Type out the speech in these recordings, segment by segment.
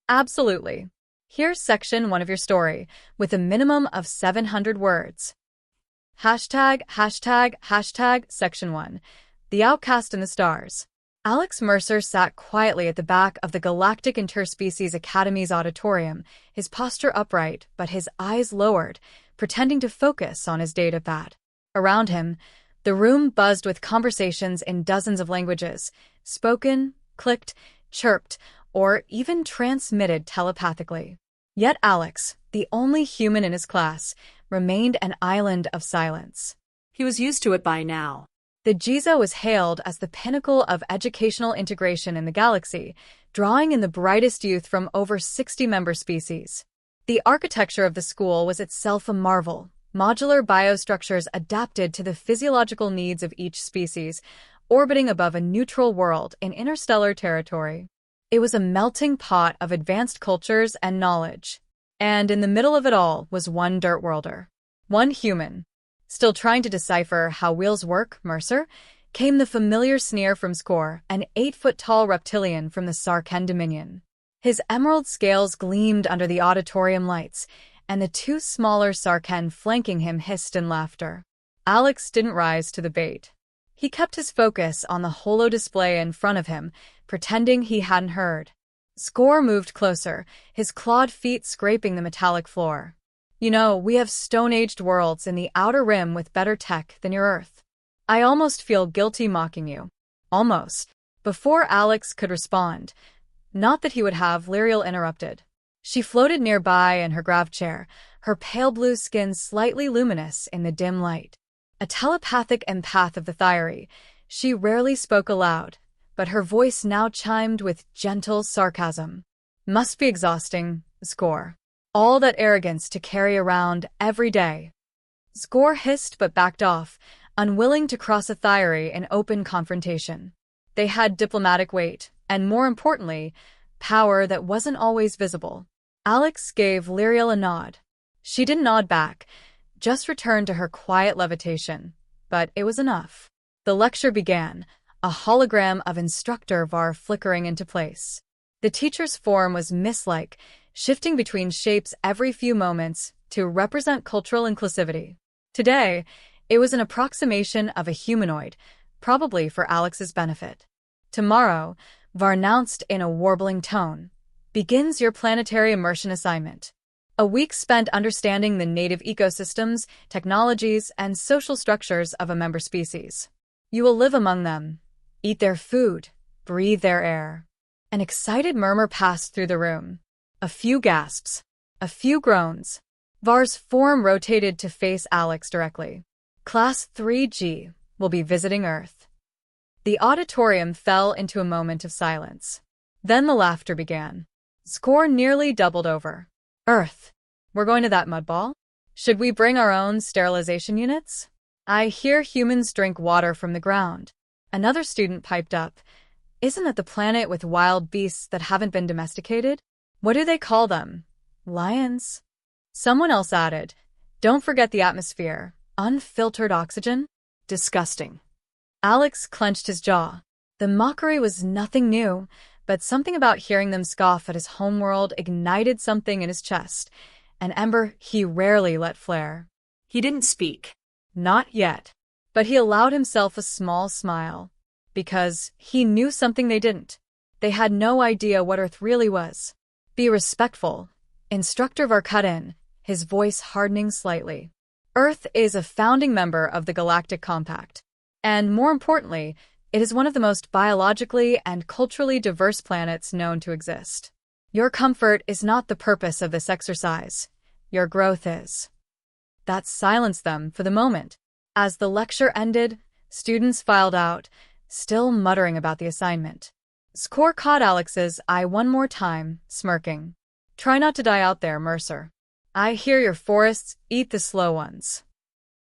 Absolutely. Here's section 1 of your story, with a minimum of 700 words. Section 1. The Outcast in the Stars. Alex Mercer sat quietly at the back of the Galactic Interspecies Academy's auditorium, his posture upright but his eyes lowered, pretending to focus on his datapad. Around him, the room buzzed with conversations in dozens of languages, spoken, clicked, chirped, or even transmitted telepathically. Yet Alex, the only human in his class, remained an island of silence. He was used to it by now. The Giza was hailed as the pinnacle of educational integration in the galaxy, drawing in the brightest youth from over 60 member species. The architecture of the school was itself a marvel, modular biostructures adapted to the physiological needs of each species, orbiting above a neutral world in interstellar territory. It was a melting pot of advanced cultures and knowledge. And in the middle of it all was one dirtworlder. One human. Still trying to decipher how wheels work, Mercer, came the familiar sneer from Score, an 8-foot-tall reptilian from the Sarken Dominion. His emerald scales gleamed under the auditorium lights, and the two smaller Sarken flanking him hissed in laughter. Alex didn't rise to the bait. He kept his focus on the holo display in front of him, pretending he hadn't heard. Score moved closer, his clawed feet scraping the metallic floor. You know, we have stone-aged worlds in the outer rim with better tech than your Earth. I almost feel guilty mocking you. Almost. Before Alex could respond, not that he would have, Lyriel interrupted. She floated nearby in her grav chair, her pale blue skin slightly luminous in the dim light. A telepathic empath of the Thyri, she rarely spoke aloud, but her voice now chimed with gentle sarcasm. Must be exhausting, Score. All that arrogance to carry around every day. Score hissed but backed off, unwilling to cross a Thyri in open confrontation. They had diplomatic weight, and more importantly, power that wasn't always visible. Alex gave Lyriel a nod. She didn't nod back, just returned to her quiet levitation, but it was enough. The lecture began, a hologram of Instructor Var flickering into place. The teacher's form was mist-like, shifting between shapes every few moments to represent cultural inclusivity. Today, it was an approximation of a humanoid, probably for Alex's benefit. Tomorrow, Var announced in a warbling tone, begins your planetary immersion assignment. A week spent understanding the native ecosystems, technologies, and social structures of a member species. You will live among them, eat their food, breathe their air. An excited murmur passed through the room. A few gasps. A few groans. Var's form rotated to face Alex directly. Class 3G will be visiting Earth. The auditorium fell into a moment of silence. Then the laughter began. Score nearly doubled over. Earth. We're going to that mud ball? Should we bring our own sterilization units? I hear humans drink water from the ground. Another student piped up. Isn't that the planet with wild beasts that haven't been domesticated? What do they call them? Lions? Someone else added, don't forget the atmosphere. Unfiltered oxygen? Disgusting. Alex clenched his jaw. The mockery was nothing new, but something about hearing them scoff at his homeworld ignited something in his chest, an ember he rarely let flare. He didn't speak. Not yet. But he allowed himself a small smile. Because he knew something they didn't. They had no idea what Earth really was. Be respectful. Instructor Var cut in, his voice hardening slightly. Earth is a founding member of the Galactic Compact. And more importantly, it is one of the most biologically and culturally diverse planets known to exist. Your comfort is not the purpose of this exercise. Your growth is. That silenced them for the moment. As the lecture ended, students filed out, still muttering about the assignment. Score caught Alex's eye one more time, smirking. Try not to die out there, Mercer. I hear your forests eat the slow ones.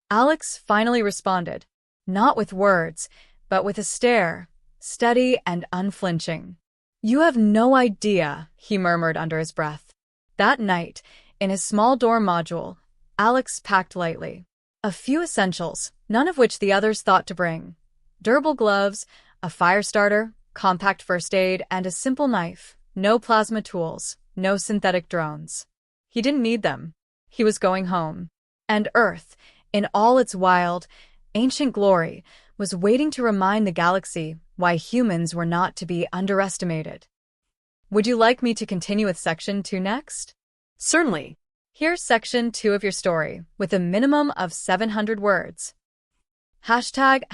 Alex finally responded, not with words, but with a stare, steady and unflinching. You have no idea, he murmured under his breath. That night, in his small dorm module, Alex packed lightly. A few essentials, none of which the others thought to bring. Durable gloves, a fire starter, compact first aid, and a simple knife. No plasma tools, no synthetic drones. He didn't need them. He was going home. And Earth, in all its wild, ancient glory, was waiting to remind the galaxy why humans were not to be underestimated. Would you like me to continue with Section 2 next? Certainly. Here's Section 2 of your story, with a minimum of 700 words. Hashtag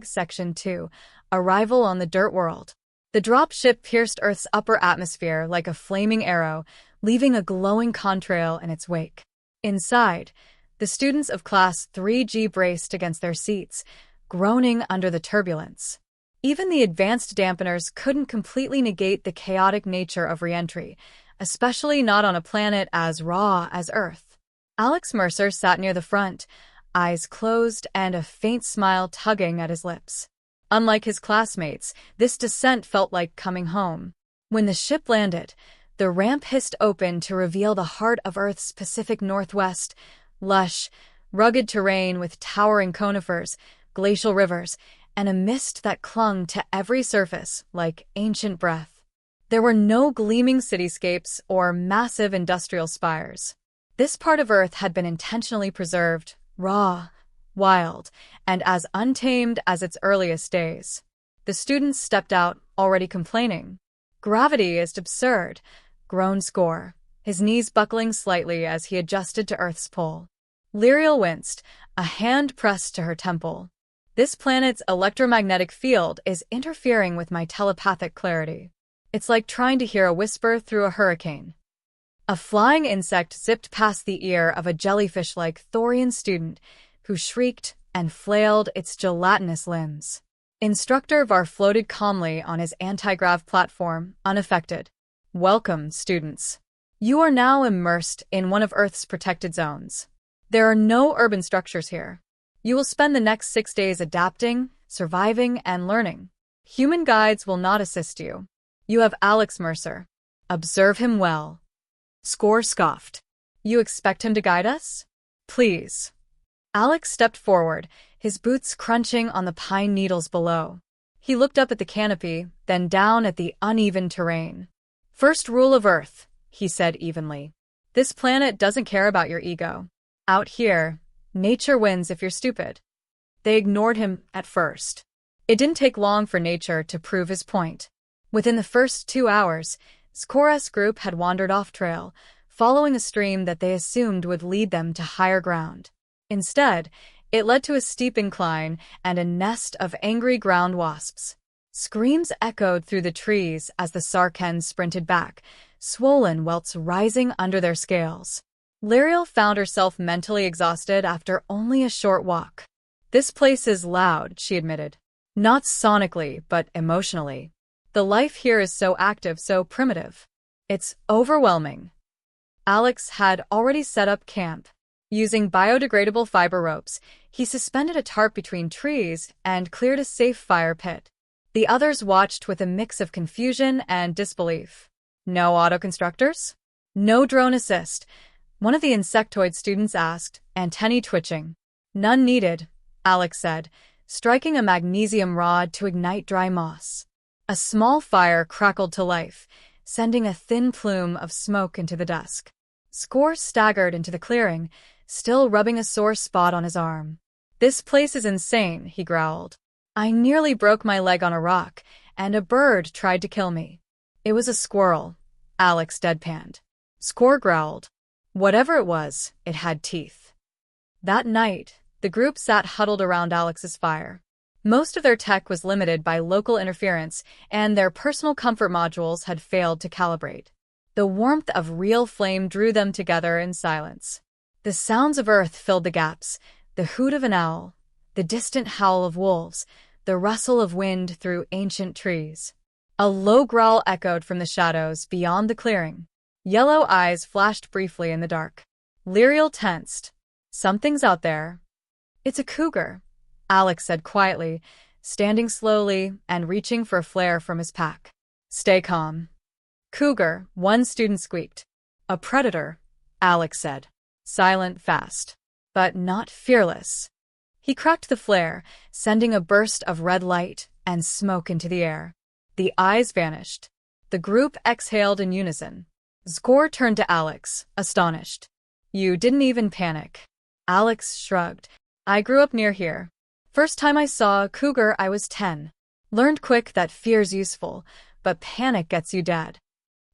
Section 2, Arrival on the Dirt World. The drop ship pierced Earth's upper atmosphere like a flaming arrow, leaving a glowing contrail in its wake. Inside, the students of Class 3G braced against their seats, groaning under the turbulence. Even the advanced dampeners couldn't completely negate the chaotic nature of re-entry, especially not on a planet as raw as Earth. Alex Mercer sat near the front, eyes closed and a faint smile tugging at his lips. Unlike his classmates, this descent felt like coming home. When the ship landed, the ramp hissed open to reveal the heart of Earth's Pacific Northwest, lush, rugged terrain with towering conifers, glacial rivers, and a mist that clung to every surface like ancient breath. There were no gleaming cityscapes or massive industrial spires. This part of Earth had been intentionally preserved, raw, wild, and as untamed as its earliest days. The students stepped out, already complaining. "Gravity is absurd," groaned Score, his knees buckling slightly as he adjusted to Earth's pull. Lyriel winced, a hand pressed to her temple. "This planet's electromagnetic field is interfering with my telepathic clarity. It's like trying to hear a whisper through a hurricane." A flying insect zipped past the ear of a jellyfish-like Thorian student who shrieked and flailed its gelatinous limbs. Instructor Var floated calmly on his anti-grav platform, unaffected. "Welcome, students. You are now immersed in one of Earth's protected zones. There are no urban structures here. You will spend the next 6 days adapting, surviving, and learning. Human guides will not assist you. You have Alex Mercer. Observe him well." Score scoffed. "You expect him to guide us? Please." Alex stepped forward, his boots crunching on the pine needles below. He looked up at the canopy, then down at the uneven terrain. "First rule of Earth," he said evenly. "This planet doesn't care about your ego. Out here, nature wins if you're stupid." They ignored him at first. It didn't take long for nature to prove his point. Within the first 2 hours, Score's group had wandered off-trail, following a stream that they assumed would lead them to higher ground. Instead, it led to a steep incline and a nest of angry ground wasps. Screams echoed through the trees as the Sarkens sprinted back, swollen welts rising under their scales. Lyriel found herself mentally exhausted after only a short walk. "This place is loud," she admitted. "Not sonically, but emotionally. The life here is so active, so primitive. It's overwhelming." Alex had already set up camp. Using biodegradable fiber ropes, he suspended a tarp between trees and cleared a safe fire pit. The others watched with a mix of confusion and disbelief. "No autoconstructors? No drone assist?" one of the insectoid students asked, antennae twitching. "None needed," Alex said, striking a magnesium rod to ignite dry moss. A small fire crackled to life, sending a thin plume of smoke into the dusk. Score staggered into the clearing, still rubbing a sore spot on his arm. "This place is insane," he growled. "I nearly broke my leg on a rock, and a bird tried to kill me." "It was a squirrel," Alex deadpanned. Score growled. Whatever it was, it had teeth. That night, the group sat huddled around Alex's fire. Most of their tech was limited by local interference, and their personal comfort modules had failed to calibrate. The warmth of real flame drew them together in silence. The sounds of Earth filled the gaps, the hoot of an owl, the distant howl of wolves, the rustle of wind through ancient trees. A low growl echoed from the shadows beyond the clearing. Yellow eyes flashed briefly in the dark. Lyriel tensed. "Something's out there." "It's a cougar," Alex said quietly, standing slowly and reaching for a flare from his pack. "Stay calm." "Cougar," one student squeaked. "A predator," Alex said. "Silent, fast. But not fearless." He cracked the flare, sending a burst of red light and smoke into the air. The eyes vanished. The group exhaled in unison. Score turned to Alex, astonished. You didn't even panic. Alex shrugged. I grew up near here. First time I saw a cougar, I was 10. Learned quick that fear's useful, but panic gets you dead.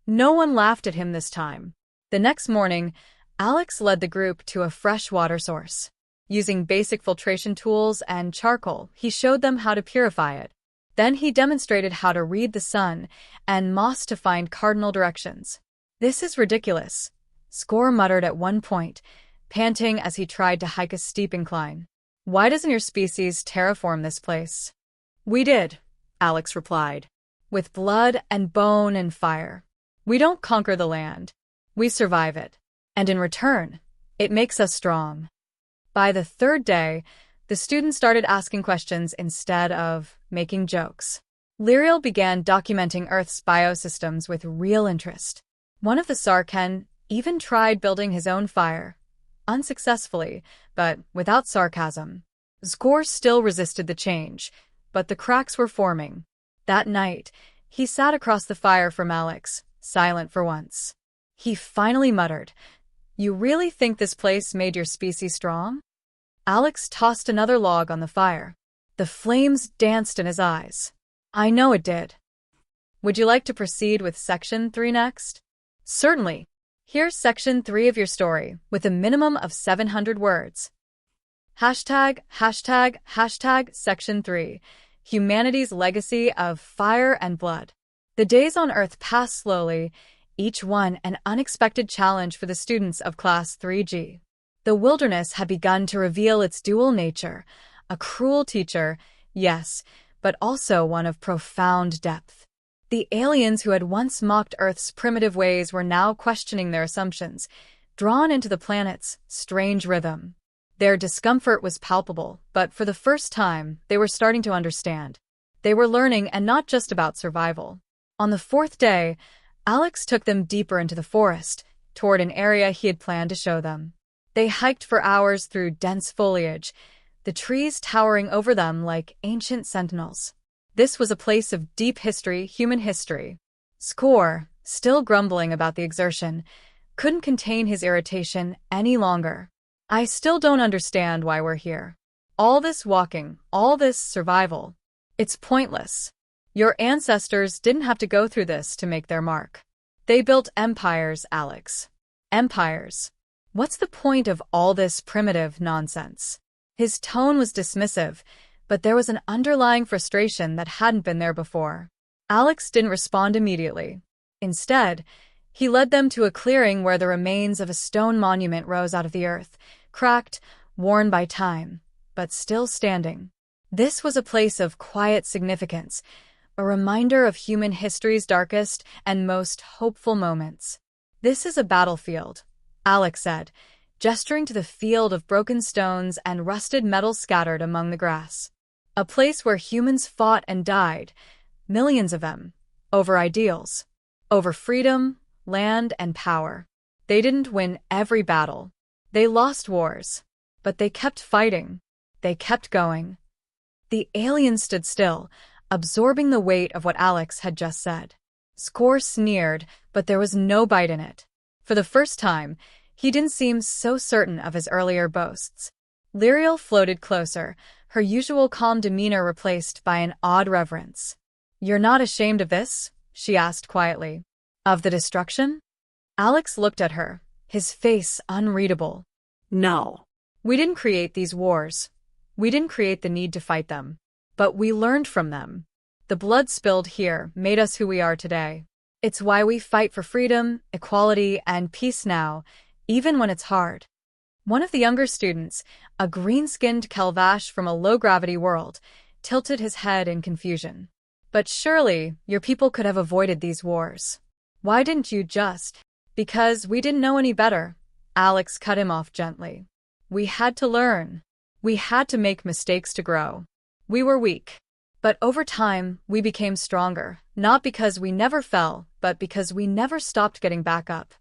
No one laughed at him this time. The next morning, Alex led the group to a fresh water source. Using basic filtration tools and charcoal, he showed them how to purify it. Then he demonstrated how to read the sun and moss to find cardinal directions. This is ridiculous, Score muttered at one point, panting as he tried to hike a steep incline. Why doesn't your species terraform this place? We did, Alex replied. With blood and bone and fire. We don't conquer the land. We survive it. And in return, it makes us strong. By the third day, the students started asking questions instead of making jokes. Lyriel began documenting Earth's biosystems with real interest. One of the Sarken even tried building his own fire. Unsuccessfully, but without sarcasm. Score still resisted the change, but the cracks were forming. That night, he sat across the fire from Alex, silent for once. He finally muttered, You really think this place made your species strong? Alex tossed another log on the fire. The flames danced in his eyes. I know it did. Would you like to proceed with Section 3 next? Certainly. Here's Section 3 of your story, with a minimum of 700 words. Section 3. Humanity's Legacy of Fire and Blood. The days on Earth passed slowly, each one an unexpected challenge for the students of Class 3G. The wilderness had begun to reveal its dual nature, a cruel teacher, yes, but also one of profound depth. The aliens who had once mocked Earth's primitive ways were now questioning their assumptions, drawn into the planet's strange rhythm. Their discomfort was palpable, but for the first time, they were starting to understand. They were learning, and not just about survival. On the fourth day, Alex took them deeper into the forest, toward an area he had planned to show them. They hiked for hours through dense foliage, the trees towering over them like ancient sentinels. This was a place of deep history, human history. Score, still grumbling about the exertion, couldn't contain his irritation any longer. I still don't understand why we're here. All this walking, all this survival. It's pointless. Your ancestors didn't have to go through this to make their mark. They built empires, Alex. Empires. What's the point of all this primitive nonsense? His tone was dismissive, but there was an underlying frustration that hadn't been there before. Alex didn't respond immediately. Instead, he led them to a clearing where the remains of a stone monument rose out of the earth, cracked, worn by time, but still standing. This was a place of quiet significance, a reminder of human history's darkest and most hopeful moments. This is a battlefield, Alex said, gesturing to the field of broken stones and rusted metal scattered among the grass. A place where humans fought and died, millions of them, over ideals, over freedom, land, and power. They didn't win every battle. They lost wars, but they kept fighting. They kept going. The aliens stood still, absorbing the weight of what Alex had just said. Score sneered, but there was no bite in it. For the first time, he didn't seem so certain of his earlier boasts. Lyriel floated closer, her usual calm demeanor replaced by an odd reverence. You're not ashamed of this? She asked quietly. Of the destruction? Alex looked at her, his face unreadable. No. We didn't create these wars. We didn't create the need to fight them. But we learned from them. The blood spilled here made us who we are today. It's why we fight for freedom, equality, and peace now, even when it's hard. One of the younger students, a green-skinned Kelvash from a low-gravity world, tilted his head in confusion. But surely, your people could have avoided these wars. Why didn't you just? Because we didn't know any better. Alex cut him off gently. We had to learn. We had to make mistakes to grow. We were weak. But over time, we became stronger, not because we never fell, but because we never stopped getting back up.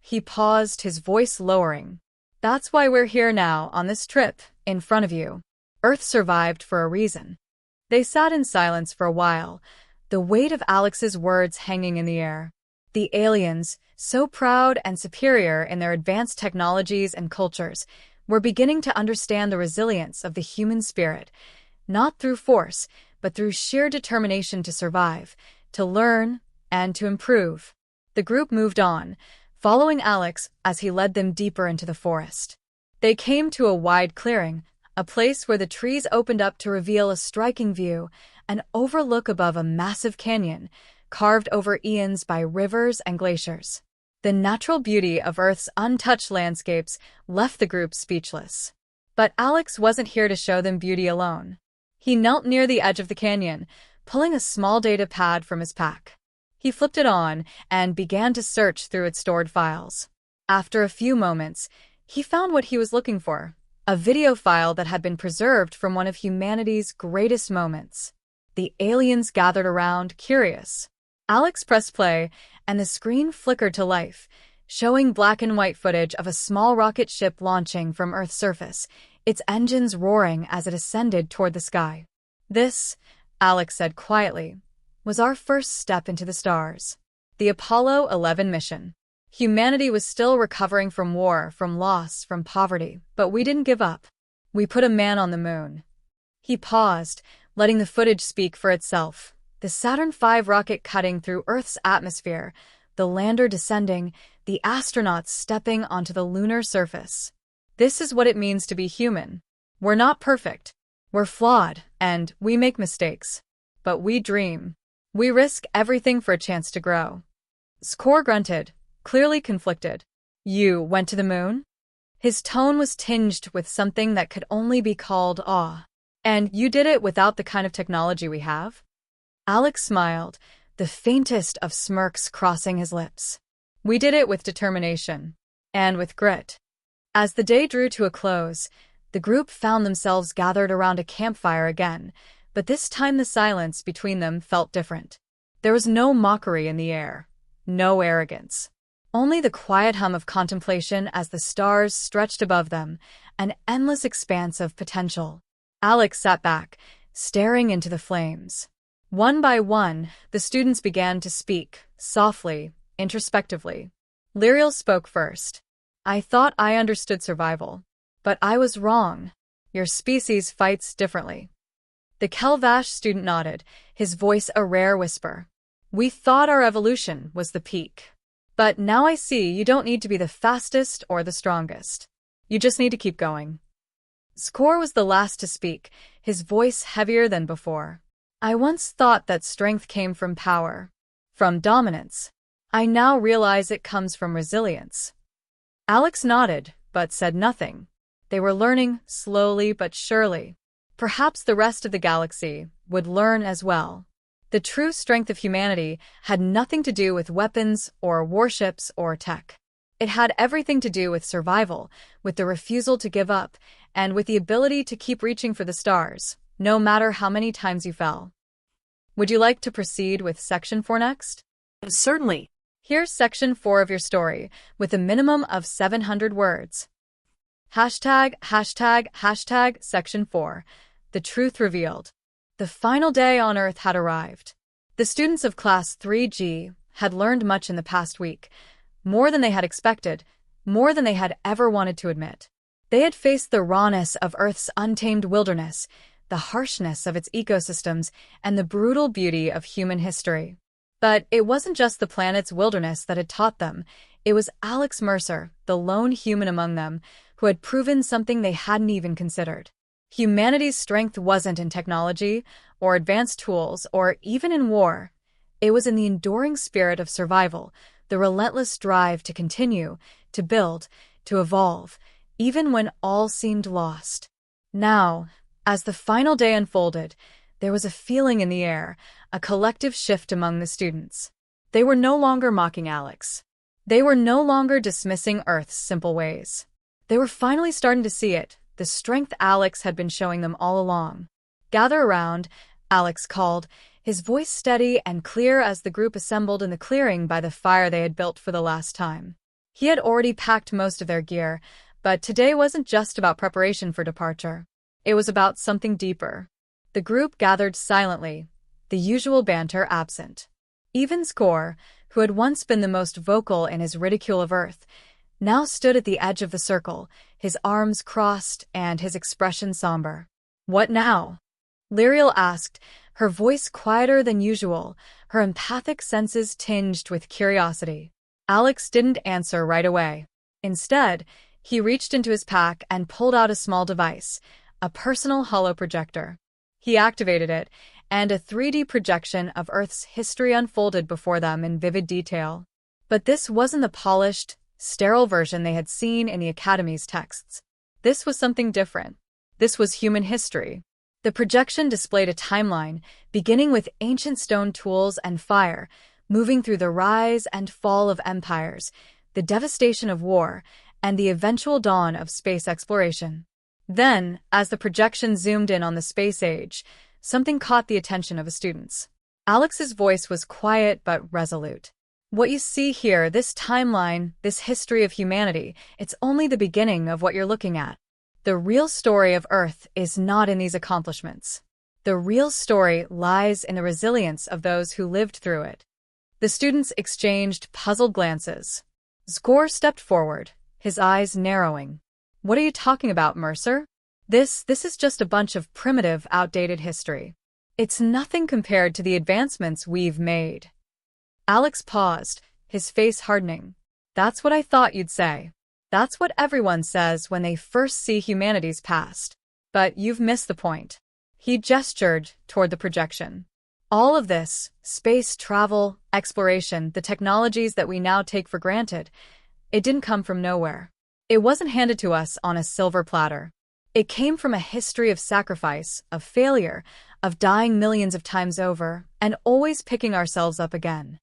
He paused, his voice lowering. That's why we're here now, on this trip, in front of you. Earth survived for a reason. They sat in silence for a while, the weight of Alex's words hanging in the air. The aliens, so proud and superior in their advanced technologies and cultures, were beginning to understand the resilience of the human spirit, not through force, but through sheer determination to survive, to learn, and to improve. The group moved on, following Alex as he led them deeper into the forest. They came to a wide clearing, a place where the trees opened up to reveal a striking view, an overlook above a massive canyon, carved over eons by rivers and glaciers. The natural beauty of Earth's untouched landscapes left the group speechless. But Alex wasn't here to show them beauty alone. He knelt near the edge of the canyon, pulling a small data pad from his pack. He flipped it on and began to search through its stored files. After a few moments, he found what he was looking for, a video file that had been preserved from one of humanity's greatest moments. The aliens gathered around, curious. Alex pressed play, and the screen flickered to life, showing black and white footage of a small rocket ship launching from Earth's surface, its engines roaring as it ascended toward the sky. This, Alex said quietly, was our first step into the stars. The Apollo 11 mission. Humanity was still recovering from war, from loss, from poverty, but we didn't give up. We put a man on the moon. He paused, letting the footage speak for itself. The Saturn V rocket cutting through Earth's atmosphere, the lander descending, the astronauts stepping onto the lunar surface. This is what it means to be human. We're not perfect. We're flawed, and we make mistakes. But we dream. We risk everything for a chance to grow. Skor grunted, clearly conflicted. You went to the moon? His tone was tinged with something that could only be called awe. And you did it without the kind of technology we have? Alex smiled, the faintest of smirks crossing his lips. We did it with determination. And with grit. As the day drew to a close, the group found themselves gathered around a campfire again, but this time the silence between them felt different. There was no mockery in the air, no arrogance. Only the quiet hum of contemplation as the stars stretched above them, an endless expanse of potential. Alex sat back, staring into the flames. One by one, the students began to speak, softly, introspectively. Lyriel spoke first. I thought I understood survival. But I was wrong. Your species fights differently. The Kelvash student nodded, his voice a rare whisper. We thought our evolution was the peak. But now I see you don't need to be the fastest or the strongest. You just need to keep going. Skor was the last to speak, his voice heavier than before. I once thought that strength came from power, from dominance. I now realize it comes from resilience. Alex nodded, but said nothing. They were learning, slowly but surely. Perhaps the rest of the galaxy would learn as well. The true strength of humanity had nothing to do with weapons or warships or tech. It had everything to do with survival, with the refusal to give up, and with the ability to keep reaching for the stars, no matter how many times you fell. Would you like to proceed with Section 4 next? Certainly. Here's Section 4 of your story, with a minimum of 700 words. Hashtag Section 4. The truth revealed. The final day on Earth had arrived. The students of Class 3G had learned much in the past week, more than they had expected, more than they had ever wanted to admit. They had faced the rawness of Earth's untamed wilderness, the harshness of its ecosystems, and the brutal beauty of human history. But it wasn't just the planet's wilderness that had taught them. It was Alex Mercer, the lone human among them, who had proven something they hadn't even considered. Humanity's strength wasn't in technology, or advanced tools, or even in war. It was in the enduring spirit of survival, the relentless drive to continue, to build, to evolve, even when all seemed lost. Now, as the final day unfolded, there was a feeling in the air, a collective shift among the students. They were no longer mocking Alex. They were no longer dismissing Earth's simple ways. They were finally starting to see it, the strength Alex had been showing them all along. Gather around, Alex called, his voice steady and clear as the group assembled in the clearing by the fire they had built for the last time. He had already packed most of their gear, but today wasn't just about preparation for departure. It was about something deeper. The group gathered silently, the usual banter absent. Even Score, who had once been the most vocal in his ridicule of Earth, now stood at the edge of the circle, his arms crossed and his expression somber. "What now?" Lyriel asked, her voice quieter than usual, her empathic senses tinged with curiosity. Alex didn't answer right away. Instead, he reached into his pack and pulled out a small device, a personal holoprojector. He activated it, and a 3D projection of Earth's history unfolded before them in vivid detail. But this wasn't the polished, sterile version they had seen in the Academy's texts. This was something different. This was human history. The projection displayed a timeline, beginning with ancient stone tools and fire, moving through the rise and fall of empires, the devastation of war, and the eventual dawn of space exploration. Then, as the projection zoomed in on the space age, something caught the attention of the students. Alex's voice was quiet but resolute. "What you see here, this timeline, this history of humanity, it's only the beginning of what you're looking at. The real story of Earth is not in these accomplishments. The real story lies in the resilience of those who lived through it." The students exchanged puzzled glances. Score stepped forward, his eyes narrowing. "What are you talking about, Mercer? This is just a bunch of primitive, outdated history. It's nothing compared to the advancements we've made." Alex paused, his face hardening. "That's what I thought you'd say. That's what everyone says when they first see humanity's past. But you've missed the point." He gestured toward the projection. "All of this, space travel, exploration, the technologies that we now take for granted, it didn't come from nowhere. It wasn't handed to us on a silver platter. It came from a history of sacrifice, of failure, of dying millions of times over, and always picking ourselves up again."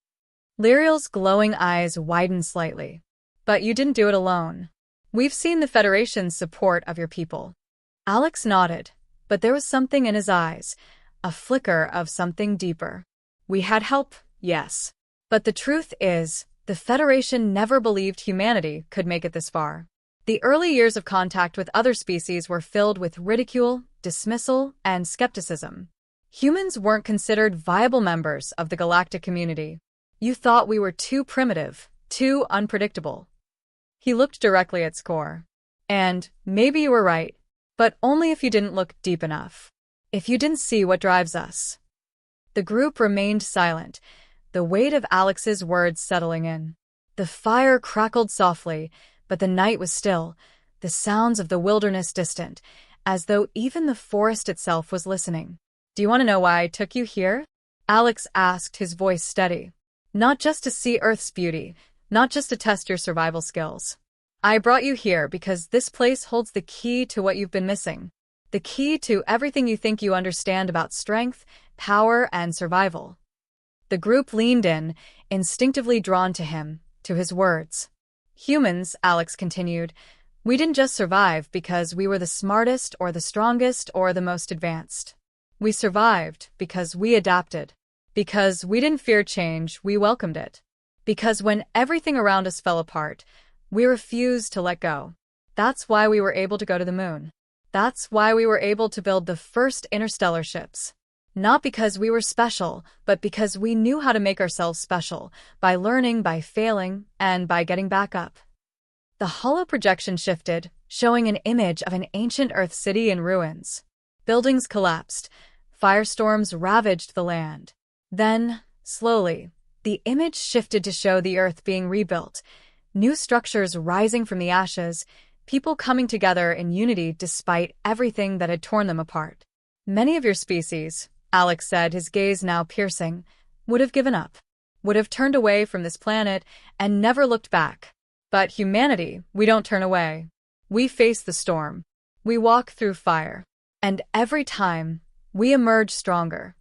Lyriel's glowing eyes widened slightly. "But you didn't do it alone. We've seen the Federation's support of your people." Alex nodded, but there was something in his eyes, a flicker of something deeper. "We had help, yes. But the truth is, the Federation never believed humanity could make it this far. The early years of contact with other species were filled with ridicule, dismissal, and skepticism. Humans weren't considered viable members of the galactic community. You thought we were too primitive, too unpredictable." He looked directly at Score. "And maybe you were right, but only if you didn't look deep enough. If you didn't see what drives us." The group remained silent, the weight of Alex's words settling in. The fire crackled softly, but the night was still, the sounds of the wilderness distant, as though even the forest itself was listening. "Do you want to know why I took you here?" Alex asked, his voice steady. "Not just to see Earth's beauty, not just to test your survival skills. I brought you here because this place holds the key to what you've been missing. The key to everything you think you understand about strength, power, and survival." The group leaned in, instinctively drawn to him, to his words. "Humans," Alex continued, "we didn't just survive because we were the smartest or the strongest or the most advanced. We survived because we adapted. Because we didn't fear change, we welcomed it. Because when everything around us fell apart, we refused to let go. That's why we were able to go to the moon. That's why we were able to build the first interstellar ships. Not because we were special, but because we knew how to make ourselves special, by learning, by failing, and by getting back up." The holoprojection shifted, showing an image of an ancient Earth city in ruins. Buildings collapsed. Firestorms ravaged the land. Then, slowly, the image shifted to show the Earth being rebuilt, new structures rising from the ashes, people coming together in unity despite everything that had torn them apart. "Many of your species," Alex said, his gaze now piercing, "would have given up, would have turned away from this planet and never looked back. But humanity, we don't turn away. We face the storm. We walk through fire. And every time, we emerge stronger."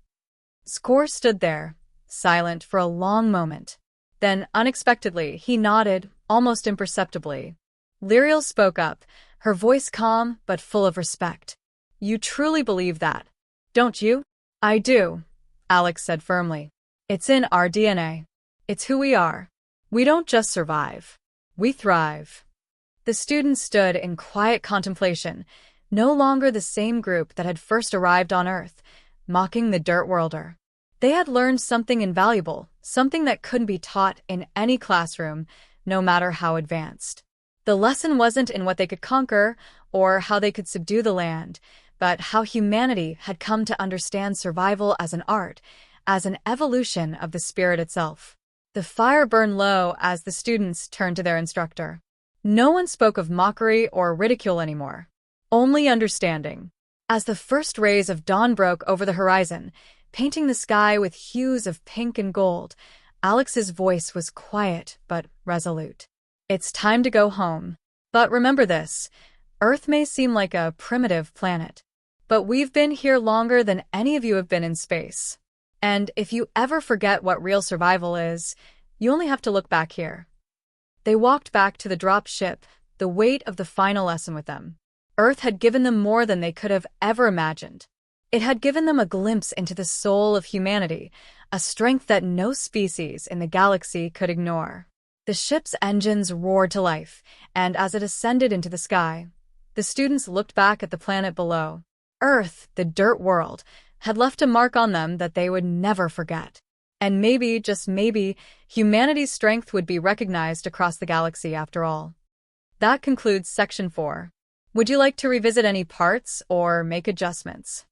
Score stood there, silent for a long moment. Then, unexpectedly, he nodded, almost imperceptibly. Lyriel spoke up, her voice calm but full of respect. "You truly believe that, don't you?" "I do," Alex said firmly. "It's in our DNA. It's who we are. We don't just survive. We thrive." The students stood in quiet contemplation, no longer the same group that had first arrived on Earth, mocking the dirt worlder. They had learned something invaluable, something that couldn't be taught in any classroom, no matter how advanced. The lesson wasn't in what they could conquer or how they could subdue the land, but how humanity had come to understand survival as an art, as an evolution of the spirit itself. The fire burned low as the students turned to their instructor. No one spoke of mockery or ridicule anymore. Only understanding. As the first rays of dawn broke over the horizon, painting the sky with hues of pink and gold, Alex's voice was quiet but resolute. It's time to go home. But remember this, Earth may seem like a primitive planet, but we've been here longer than any of you have been in space. And if you ever forget what real survival is, you only have to look back here. They walked back to the dropped ship, the weight of the final lesson with them. Earth had given them more than they could have ever imagined. It had given them a glimpse into the soul of humanity, a strength that no species in the galaxy could ignore. The ship's engines roared to life, and as it ascended into the sky, the students looked back at the planet below. Earth, the dirt world, had left a mark on them that they would never forget. And maybe, just maybe, humanity's strength would be recognized across the galaxy after all. That concludes Section 4. Would you like to revisit any parts or make adjustments?